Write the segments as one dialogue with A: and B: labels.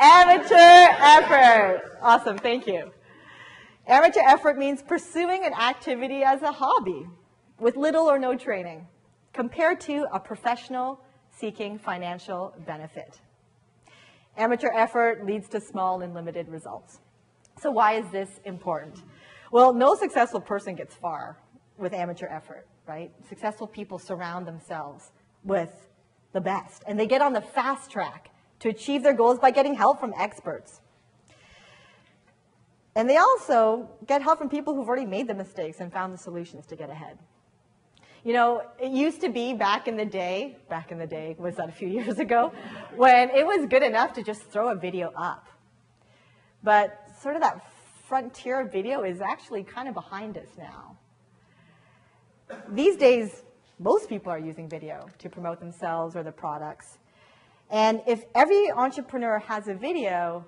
A: Amateur effort. Awesome, thank you. Amateur effort means pursuing an activity as a hobby with little or no training, compared to a professional seeking financial benefit. Amateur effort leads to small and limited results. So why is this important? Well, no successful person gets far with amateur effort, right? Successful people surround themselves with the best, and they get on the fast track to achieve their goals by getting help from experts. And they also get help from people who've already made the mistakes and found the solutions to get ahead. You know, it used to be back in the day, was that a few years ago, when it was good enough to just throw a video up. But sort of that frontier of video is actually kind of behind us now. These days, most people are using video to promote themselves or their products. And if every entrepreneur has a video,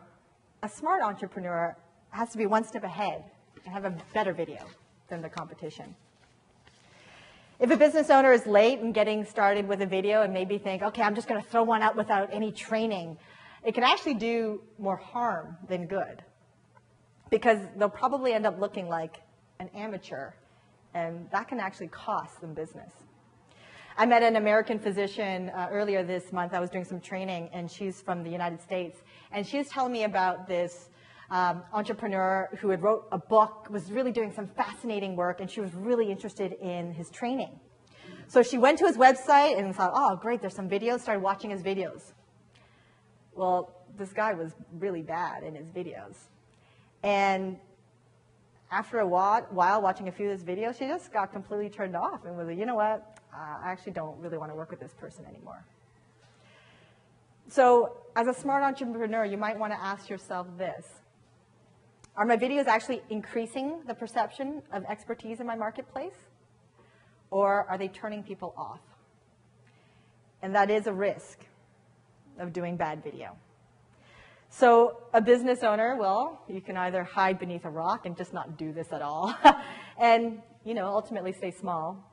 A: a smart entrepreneur has to be one step ahead and have a better video than the competition. If a business owner is late in getting started with a video and maybe think, okay, I'm just going to throw one out without any training, it can actually do more harm than good, because they'll probably end up looking like an amateur, and that can actually cost them business. I met an American physician earlier this month. I was doing some training, and she's from the United States, and she was telling me about this entrepreneur who had wrote a book, was really doing some fascinating work, and she was really interested in his training. So she went to his website and thought, oh, great, there's some videos, started watching his videos. Well, this guy was really bad in his videos. And after a while watching a few of his videos, she just got completely turned off and was like, you know what, I actually don't really want to work with this person anymore. So as a smart entrepreneur, you might want to ask yourself this. Are my videos actually increasing the perception of expertise in my marketplace? Or are they turning people off? And that is a risk of doing bad video. So a business owner, well, you can either hide beneath a rock and just not do this at all and, you know, ultimately stay small.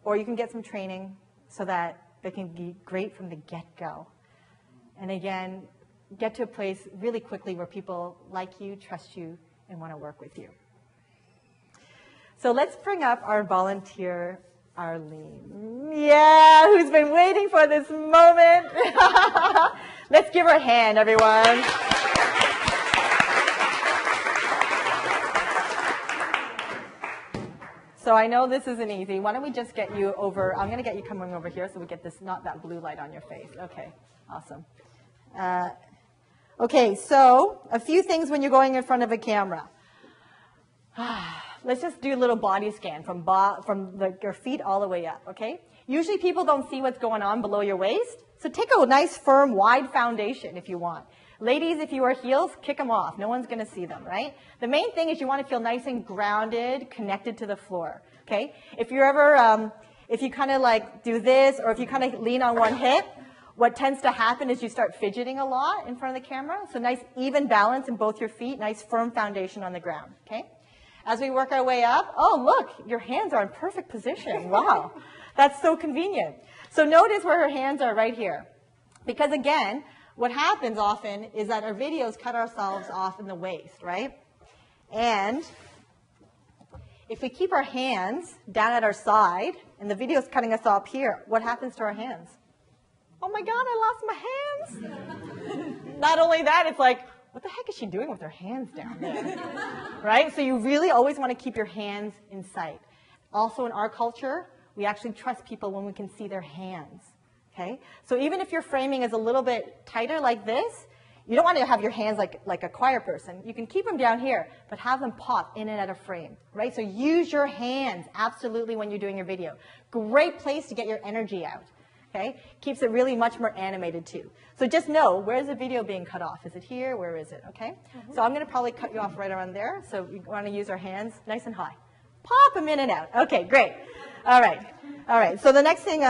A: Or you can get some training so that they can be great from the get-go. And again, get to a place really quickly where people like you, trust you, and want to work with you. So let's bring up our volunteer, Arlene. Yeah, who's been waiting for this moment. Let's give her a hand, everyone. So I know this isn't easy. Why don't we just get you over, I'm going to get you coming over here so we get this, not that blue light on your face. Okay, awesome. Okay, so a few things when you're going in front of a camera. Let's just do a little body scan from your feet all the way up, okay? Usually people don't see what's going on below your waist, so take a nice, firm, wide foundation if you want. Ladies, if you wear heels, kick them off. No one's going to see them, right? The main thing is you want to feel nice and grounded, connected to the floor, okay? If you're ever, if you kind of like do this, or if you kind of lean on one hip, what tends to happen is you start fidgeting a lot in front of the camera. So nice even balance in both your feet, nice firm foundation on the ground, okay? As we work our way up, oh, look, your hands are in perfect position. Wow, that's so convenient. So notice where her hands are right here. Because again, what happens often is that our videos cut ourselves off in the waist, right? And if we keep our hands down at our side, and the video's cutting us off here, what happens to our hands? Oh my God, I lost my hands. Not only that, it's like, what the heck is she doing with her hands down there? Right? So you really always want to keep your hands in sight. Also in our culture, we actually trust people when we can see their hands. Okay? So even if your framing is a little bit tighter like this, you don't want to have your hands like a choir person. You can keep them down here, but have them pop in and out of frame. Right? So use your hands absolutely when you're doing your video. Great place to get your energy out. Okay? Keeps it really much more animated too. So just know, where's the video being cut off? Is it here? Where is it? Okay? So I'm going to probably cut you off right around there. So we want to use our hands nice and high. Pop them in and out. Okay, great. All right. All right. So the next thing,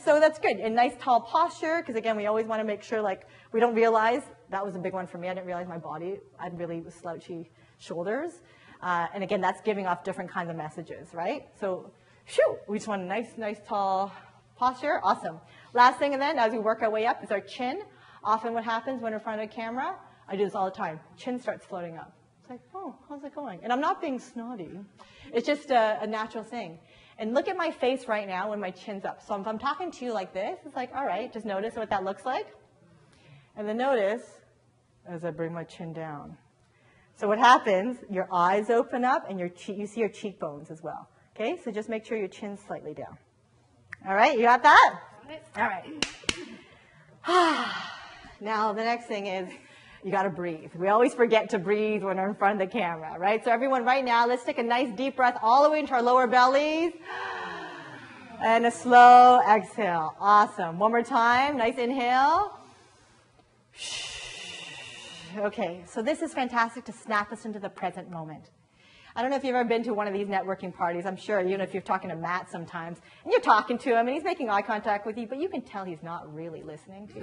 A: so that's good. A nice tall posture, because again, we always want to make sure like we don't realize, that was a big one for me. I didn't realize my body, I had really slouchy shoulders. And again, that's giving off different kinds of messages, right? So, shoo, we just want a nice tall posture. Awesome. Last thing, and then as we work our way up is our chin. Often what happens when we're in front of a camera, I do this all the time, chin starts floating up. It's like, oh, how's it going? And I'm not being snotty. It's just a natural thing. And look at my face right now when my chin's up. So if I'm talking to you like this, it's like, all right, just notice what that looks like. And then notice as I bring my chin down. So what happens, your eyes open up and you see your cheekbones as well. Okay, so just make sure your chin's slightly down. All right, you got that? All right. Now the next thing is you got to breathe. We always forget to breathe when we're in front of the camera, right? So everyone right now, let's take a nice deep breath all the way into our lower bellies. And a slow exhale. Awesome. One more time. Nice inhale. Okay, so this is fantastic to snap us into the present moment. I don't know if you've ever been to one of these networking parties. I'm sure, you know, if you're talking to Matt sometimes, and you're talking to him, and he's making eye contact with you, but you can tell he's not really listening to you.